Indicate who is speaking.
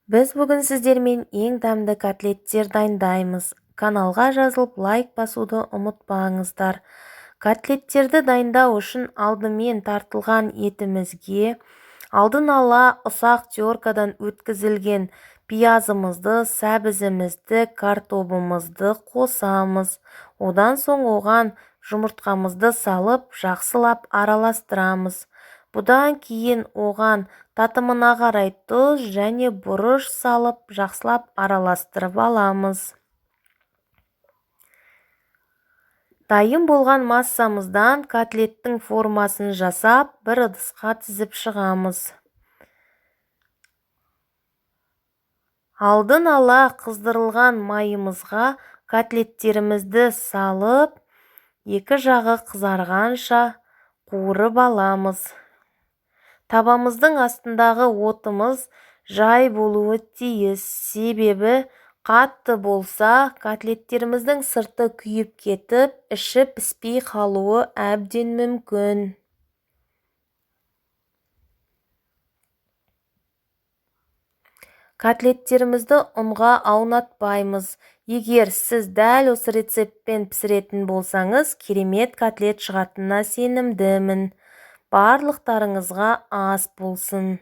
Speaker 1: Біз бүгін сіздермен ең дәмді котлеттер дайындаймыз. Каналға жазылып лайк басуды ұмытпаңыздар. Котлеттерді дайындау үшін алдымен тартылған етімізге алдын ала ұсақ теркадан өткізілген пиязымызды, сәбізімізді, картобымызды қосамыз. Одан соң оған жұмыртқамызды салып, жақсылап араластырамыз. Бұдан кейін оған татымына қарай тұз және бұрыш салып, жақсылап араластырып аламыз. Дайын болған массамыздан котлеттің формасын жасап, бір ыдысқа тізіп шығамыз. Алдын ала қыздырылған майымызға котлеттерімізді салып, екі жағы қызарғанша қуырып аламыз. Табамыздың астындағы отымыз жай болуы тиіс, себебі қатты болса, котлеттеріміздің сырты күйіп кетіп, іші піспей қалуы әбден мүмкін. Котлеттерімізді ұнға аунатпаймыз. Егер сіз дәл осы рецептпен пісіретін болсаңыз, керемет котлет шығатынына сенімдімін. Барлықтарыңызға ас болсын.